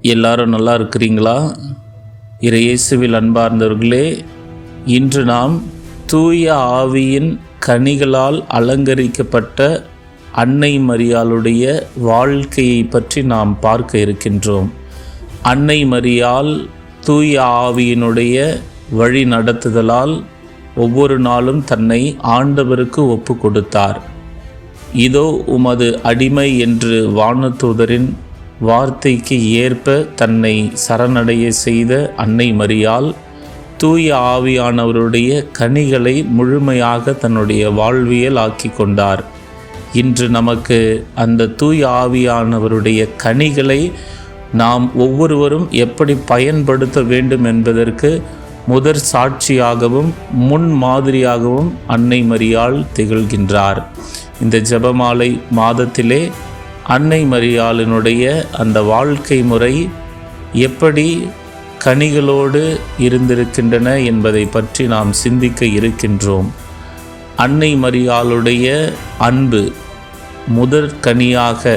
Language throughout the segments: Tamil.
எல்லாரும் நல்லா இருக்கிறீங்களா? இயேசுவில் அன்பார்ந்தவர்களே, இன்று நாம் தூய ஆவியின் கனிகளால் அலங்கரிக்கப்பட்ட அன்னை மரியாளுடைய வாழ்க்கையை பற்றி நாம் பார்க்க இருக்கின்றோம். அன்னை மரியாள் தூய ஆவியினுடைய வழி நடத்துதலால் ஒவ்வொரு நாளும் தன்னை ஆண்டவருக்கு ஒப்பு கொடுத்தார். இதோ உமது அடிமை என்று வானதூதரின் வார்த்தைக்கு ஏற்ப தன்னை சரணடைய செய்த அன்னை மரியாள் தூய ஆவியானவருடைய கனிகளை முழுமையாக தன்னுடைய வாழ்வியல் ஆக்கி கொண்டார். இன்று நமக்கு அந்த தூய ஆவியானவருடைய கனிகளை நாம் ஒவ்வொருவரும் எப்படி பயன்படுத்த வேண்டும் என்பதற்கு முதற் சாட்சியாகவும் முன் மாதிரியாகவும் அன்னை மரியாள் திகழ்கின்றார். இந்த ஜெபமாலை மாதத்திலே அன்னை மரியாளினுடைய அந்த வாழ்க்கை முறை எப்படி கனிகளோடு இருந்திருக்கின்றன என்பதை பற்றி நாம் சிந்திக்க இருக்கின்றோம். அன்னை மரியாளுடைய அன்பு முதற் கனியாக,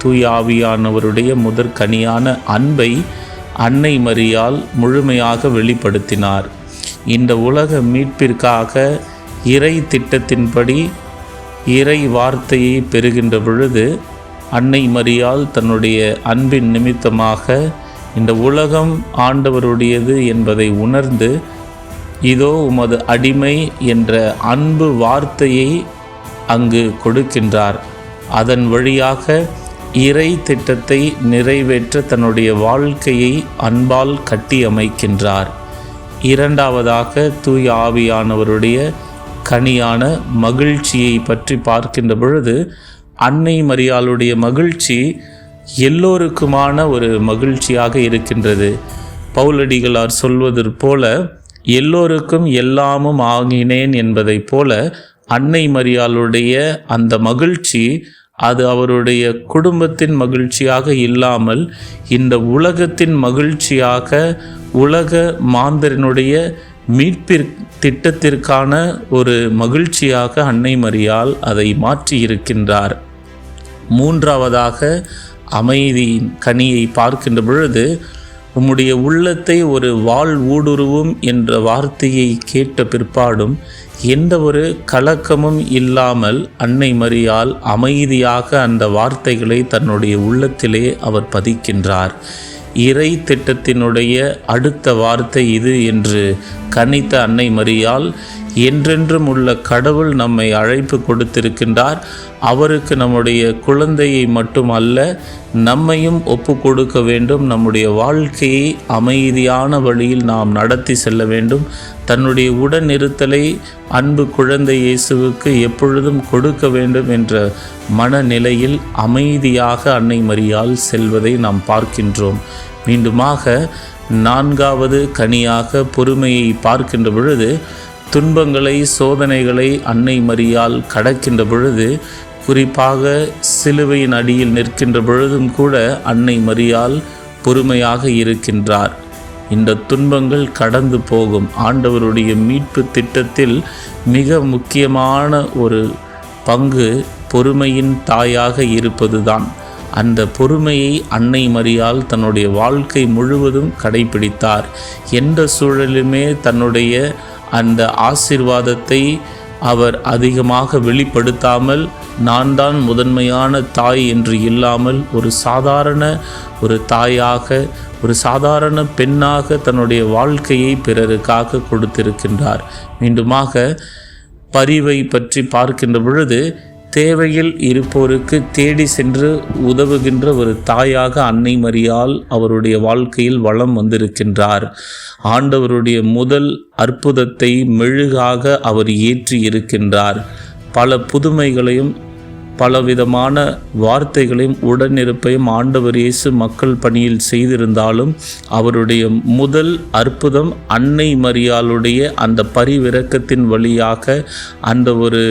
தூய ஆவியானவருடைய முதற் கனியான அன்பை அன்னை மரியாள் முழுமையாக வெளிப்படுத்தினார். இந்த உலக மீட்பிற்காக இறை திட்டத்தின்படி இறை வார்த்தையை பெறுகின்ற பொழுது அன்னை மரியாள் தன்னுடைய அன்பின் நிமித்தமாக இந்த உலகம் ஆண்டவருடையது என்பதை உணர்ந்து, இதோ உமது அடிமை என்ற அன்பு வார்த்தையை அங்கு கொடுக்கின்றார். அதன் வழியாக இறை திட்டத்தை நிறைவேற்ற தன்னுடைய வாழ்க்கையை அன்பால் கட்டி அமைக்கின்றார். இரண்டாவதாக தூய ஆவியானவருடைய கனியான மகிழ்ச்சியை பற்றி பார்க்கின்ற பொழுது அன்னை மரியாளுடைய மகிழ்ச்சி எல்லோருக்குமான ஒரு மகிழ்ச்சியாக இருக்கின்றது. பவுலடிகளார் சொல்வது போல, எல்லோருக்கும் எல்லாமும் ஆகினேன் என்பதை போல அன்னை மரியாளுடைய அந்த மகிழ்ச்சி அது அவருடைய குடும்பத்தின் மகிழ்ச்சியாக இல்லாமல் இந்த உலகத்தின் மகிழ்ச்சியாக, உலக மாந்தரினுடைய மீட்பிற் திட்டத்திற்கான ஒரு மகிழ்ச்சியாக அன்னை மரியாள் அதை மாற்றி இருக்கின்றார். மூன்றாவதாக அமைதியின் கனியை பார்க்கின்ற பொழுது, உம்முடைய உள்ளத்தை ஒரு வாள் ஊடுருவும் என்ற வார்த்தையை கேட்ட பிற்பாடும் எந்த ஒரு கலக்கமும் இல்லாமல் அன்னை மரியாள் அமைதியாக அந்த வார்த்தைகளை தன்னுடைய உள்ளத்திலே அவர் பதிக்கின்றார். இறை திட்டத்தினுடைய அடுத்த வார்த்தை இது என்று கனித்த அன்னை மரியாள், என்றென்றும் உள்ள கடவுள் நம்மை அழைப்பு கொடுத்திருக்கின்றார். அவருக்கு நம்முடைய குழந்தையை மட்டும் அல்ல, நம்மையும் ஒப்பு கொடுக்க வேண்டும். நம்முடைய வாழ்க்கையை அமைதியான வழியில் நாம் நடத்தி செல்ல வேண்டும். தன்னுடைய உடனிருத்தலை அன்பு குழந்தை இயேசுவுக்கு எப்பொழுதும் கொடுக்க வேண்டும் என்ற மனநிலையில் அமைதியாக அன்னை மரியாள் செல்வதை நாம் பார்க்கின்றோம். மீண்டுமாக நான்காவது கனியாக பொறுமையை பார்க்கின்ற பொழுது, துன்பங்களை சோதனைகளை அன்னை மரியாள் கடக்கின்ற பொழுது, குறிப்பாக சிலுவையின் அடியில் நிற்கின்ற பொழுதும் கூட அன்னை மரியாள் பொறுமையாக இருக்கின்றார். இந்த துன்பங்கள் கடந்து போகும். ஆண்டவருடைய மீட்பு திட்டத்தில் மிக முக்கியமான ஒரு பங்கு பொறுமையின் தாயாக இருப்பதுதான். அந்த பொறுமையை அன்னை மரியாள் தன்னுடைய வாழ்க்கை முழுவதும் கடைபிடித்தார். எந்த சூழலுமே தன்னுடைய அந்த ஆசீர்வாதத்தை அவர் அதிகமாக வெளிப்படுத்தாமல், நான் தான் முதன்மையான தாய் என்று இல்லாமல் ஒரு சாதாரண ஒரு தாயாக, ஒரு சாதாரண பெண்ணாக தன்னுடைய வாழ்க்கையை பிறருக்காக கொடுத்திருக்கின்றார். மீண்டுமாக பரிவை பற்றி பார்க்கின்ற பொழுது, தேவையில் இருப்போருக்கு தேடி சென்று உதவுகின்ற ஒரு தாயாக அன்னை மரியாள் அவருடைய வாழ்க்கையில் வலம் வந்திருக்கின்றார். ஆண்டவருடைய முதல் அற்புதத்தை மெழுகாக அவர் ஏற்றி இருக்கின்றார். பல புதுமைகளையும் பலவிதமான வார்த்தைகளையும் உடனிருப்பையும் ஆண்டவர் இயேசு மக்கள் பணியில் செய்திருந்தாலும், அவருடைய முதல் அற்புதம் அன்னை மரியாளுடைய அந்த பரிவிரக்கத்தின் வழியாக, அந்த ஒரு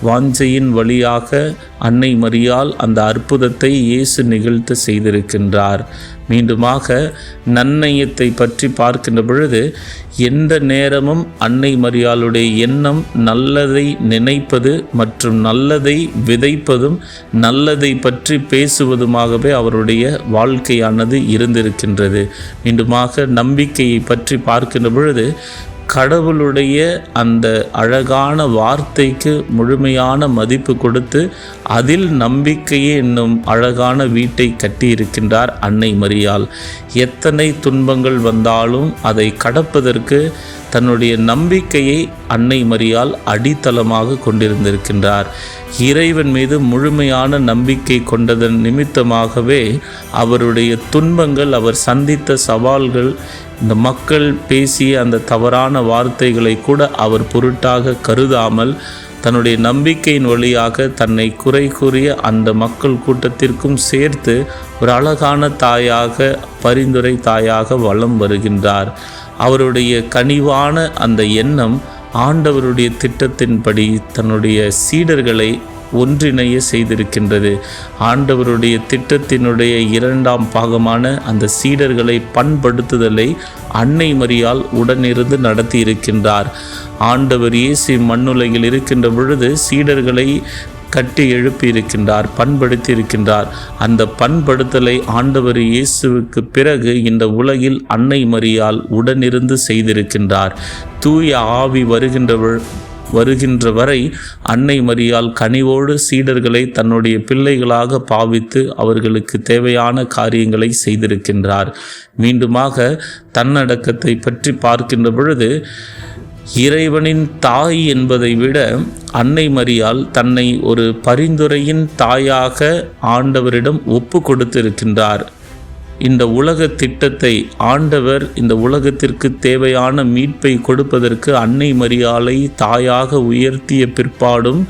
வாஞ்சையின் வழியாக அன்னை மரியாள் அந்த அற்புதத்தை இயேசு நிகழ்த்த செய்திருக்கின்றார். மீண்டுமாக நன்னயத்தை பற்றி பார்க்கின்ற பொழுது எந்த நேரமும் அன்னை மரியாளுடைய எண்ணம் நல்லதை நினைப்பது மற்றும் நல்லதை விதைப்பதும் நல்லதை பற்றி பேசுவதுமாகவே அவருடைய வாழ்க்கையானது இருந்திருக்கின்றது. மீண்டுமாக நம்பிக்கையை பற்றி பார்க்கின்ற பொழுது கடவுளுடைய அந்த அழகான வார்த்தைக்கு முழுமையான மதிப்பு கொடுத்து அதில் நம்பிக்கையே என்னும் அழகான வீட்டை கட்டியிருக்கின்றார் அன்னை மரியாள். எத்தனை துன்பங்கள் வந்தாலும் அதை கடப்பதற்கு தன்னுடைய நம்பிக்கையை அன்னை மரியாள் அடித்தளமாக கொண்டிருந்திருக்கின்றார். இறைவன் மீது முழுமையான நம்பிக்கை கொண்டதன் நிமித்தமாகவே அவருடைய துன்பங்கள், அவர் சந்தித்த சவால்கள், இந்த மக்கள் பேசிய அந்த தவறான வார்த்தைகளை கூட அவர் பொருட்டாக கருதாமல் தன்னுடைய நம்பிக்கையின் வழியாக தன்னை குறை கூறிய அந்த மக்கள் கூட்டத்திற்கும் சேர்த்து ஒரு அழகான தாயாக, பரிந்துரை தாயாக வலம் வருகின்றார். அவருடைய கனிவான அந்த எண்ணம் ஆண்டவருடைய திட்டத்தின்படி தன்னுடைய சீடர்களை ஒன்றிணைய செய்திருக்கின்றது. ஆண்டவருடைய திட்டத்தினுடைய 2ஆம் பாகமான அந்த சீடர்களை பண்படுத்துதலை அன்னை மரியாள் உடனிருந்து நடத்தி இருக்கின்றார். ஆண்டவர் இயேசு மண்ணுலகில் இருக்கின்ற பொழுது சீடர்களை கட்டி எழுப்பியிருக்கின்றார், பண்படுத்தி இருக்கின்றார். அந்த பண்படுத்தலை ஆண்டவர் இயேசுவுக்கு பிறகு இந்த உலகில் அன்னை மரியாள் உடனிருந்து செய்திருக்கின்றார். தூய ஆவி வருகின்ற வரை அன்னை மரியாள் கனிவோடு சீடர்களை தன்னுடைய பிள்ளைகளாக பாவித்து அவர்களுக்கு தேவையான காரியங்களை செய்திருக்கின்றார். மீண்டுமாக தன்னடக்கத்தை பற்றி பார்க்கின்ற பொழுது இறைவனின் தாய் என்பதை விட அன்னை மரியாள் தன்னை ஒரு பரிந்துரையின் தாயாக ஆண்டவரிடம் ஒப்பு கொடுத்திருக்கின்றார். இந்த உலக திட்டத்தை ஆண்டவர் இந்த உலகத்திற்கு தேவையான மீட்பை கொடுப்பதற்கு அன்னை மரியாளை தாயாக உயர்த்திய பிற்பாடும்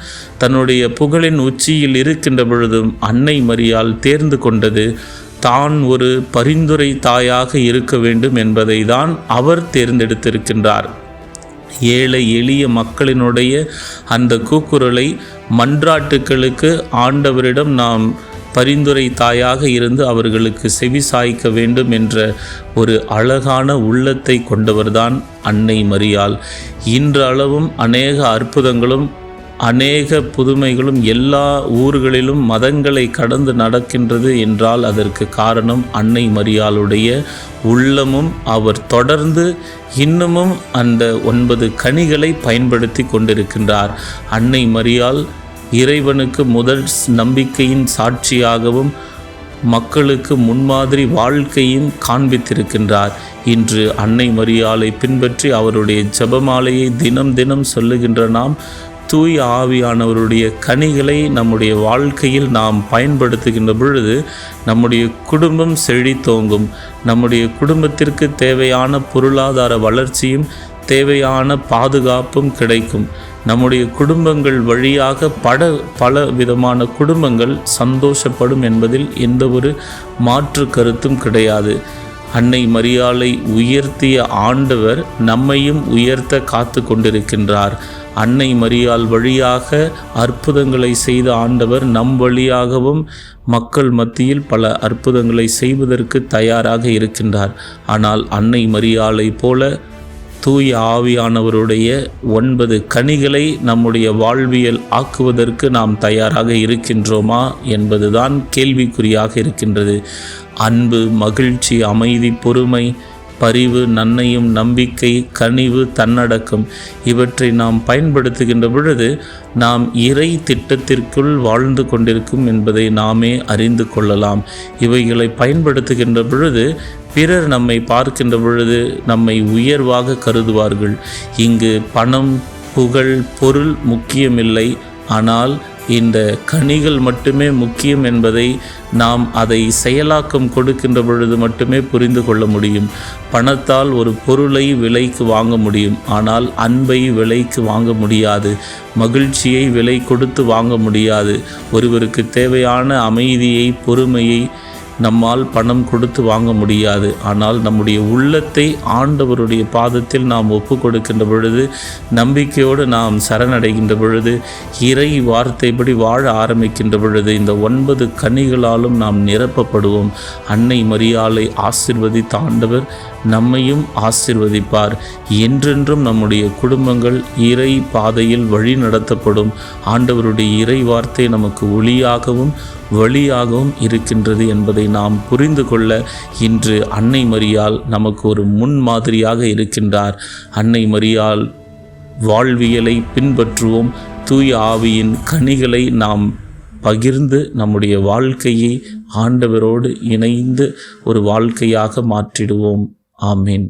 தன்னுடைய புகழின் உச்சியில் இருக்கின்ற பொழுதும் அன்னை மரியாள் தேர்ந்து கொண்டது தான் ஒரு பரிந்துரை தாயாக இருக்க வேண்டும் என்பதை தான் அவர் தேர்ந்தெடுத்திருக்கின்றார். ஏழை எளிய மக்களினுடைய அந்த கூக்குரலை, மன்றாட்டுக்களுக்கு ஆண்டவரிடம் நாம் பரிந்துரை தாயாக இருந்து அவர்களுக்கு செவி சாய்க்க வேண்டும் என்ற ஒரு அழகான உள்ளத்தை கொண்டவர்தான் அன்னை மரியாள். இன்றளவும் அநேக அற்புதங்களும் அநேக புதுமைகளும் எல்லா ஊர்களிலும் மதங்களை கடந்து நடக்கின்றது என்றால் அதற்கு காரணம் அன்னை மரியாளுடைய உள்ளமும் அவர் தொடர்ந்து இன்னமும் அந்த 9 கனிகளை பயன்படுத்தி கொண்டிருக்கின்றார். அன்னை மரியாள் இறைவனுக்கு முதல் நம்பிக்கையின் சாட்சியாகவும் மக்களுக்கு முன்மாதிரி வாழ்க்கையும் காண்பித்திருக்கின்றார். இன்று அன்னை மரியாளை பின்பற்றி அவருடைய ஜெபமாலையை தினம் தினம் சொல்லுகின்ற நாம் தூய ஆவியானவருடைய கனிகளை நம்முடைய வாழ்க்கையில் நாம் பயன்படுத்துகின்ற பொழுது நம்முடைய குடும்பம் செழித்தோங்கும். நம்முடைய குடும்பத்திற்கு தேவையான பொருளாதார வளர்ச்சியும் தேவையான பாதுகாப்பும் கிடைக்கும். நம்முடைய குடும்பங்கள் வழியாக பல விதமான குடும்பங்கள் சந்தோஷப்படும் என்பதில் எந்த ஒரு மாற்று கருத்தும் கிடையாது. அன்னை மரியாளை உயர்த்திய ஆண்டவர் நம்மையும் உயர்த்த காத்து கொண்டிருக்கின்றார். அன்னை மரியாள் வழியாக அற்புதங்களை செய்த ஆண்டவர் நம் வழியாகவும் மக்கள் மத்தியில் பல அற்புதங்களை செய்வதற்கு தயாராக இருக்கின்றார். ஆனால் அன்னை மரியாளை போல தூய ஆவியானவருடைய 9 கனிகளை நம்முடைய வாழ்வியல் ஆக்குவதற்கு நாம் தயாராக இருக்கின்றோமா என்பதுதான் கேள்விக்குறியாக இருக்கின்றது. அன்பு, மகிழ்ச்சி, அமைதி, பொறுமை, பரிவு, நன்னயம், நம்பிக்கை, கனிவு, தன்னடக்கம் இவற்றை நாம் பயன்படுத்துகின்ற பொழுது நாம் இறை திட்டத்திற்குள் வாழ்ந்து கொண்டிருக்கும் என்பதை நாமே அறிந்து கொள்ளலாம். இவைகளை பயன்படுத்துகின்ற பொழுது பிறர் நம்மை பார்க்கின்ற பொழுது நம்மை உயர்வாக கருதுவார்கள். இங்கு பணம், புகழ், பொருள் முக்கியமில்லை, ஆனால் இந்த கனிகள் மட்டுமே முக்கியம் என்பதை நாம் அதை செயலாக்கம் கொடுக்கின்ற பொழுது மட்டுமே புரிந்து கொள்ள முடியும். பணத்தால் ஒரு பொருளை விலைக்கு வாங்க முடியும், ஆனால் அன்பை விலைக்கு வாங்க முடியாது. மகிழ்ச்சியை விலை கொடுத்து வாங்க முடியாது. ஒருவருக்கு தேவையான அமைதியை, பொறுமையை, நம்மால் பணம் கொடுத்து வாங்க முடியாது. ஆனால் நம்முடைய உள்ளத்தை ஆண்டவருடைய பாதத்தில் நாம் ஒப்பு கொடுக்கின்ற பொழுது, நம்பிக்கையோடு நாம் சரணடைகின்ற பொழுது, இறை வார்த்தைப்படி வாழ ஆரம்பிக்கின்ற பொழுது, இந்த 9 கனிகளாலும் நாம் நிரப்பப்படுவோம். அன்னை மரியாளை ஆசீர்வதித்த ஆண்டவர் நம்மையும் ஆசீர்வதிப்பார். என்றென்றும் நம்முடைய குடும்பங்கள் இறை பாதையில் வழி நடத்தப்படும். ஆண்டவருடைய இறை வார்த்தை நமக்கு ஒளியாகவும் வழியாகவும் இருக்கின்றது என்பதை நாம் புரிந்து கொள்ள இன்று அன்னை மரியாள் நமக்கு ஒரு முன்மாதிரியாக இருக்கின்றார். அன்னை மரியாள் வாழ்வியலை பின்பற்றுவோம். தூய ஆவியின் கனிகளை நாம் பகிர்ந்து நம்முடைய வாழ்க்கையை ஆண்டவரோடு இணைந்து ஒரு வாழ்க்கையாக மாற்றிடுவோம். ஆமீன்.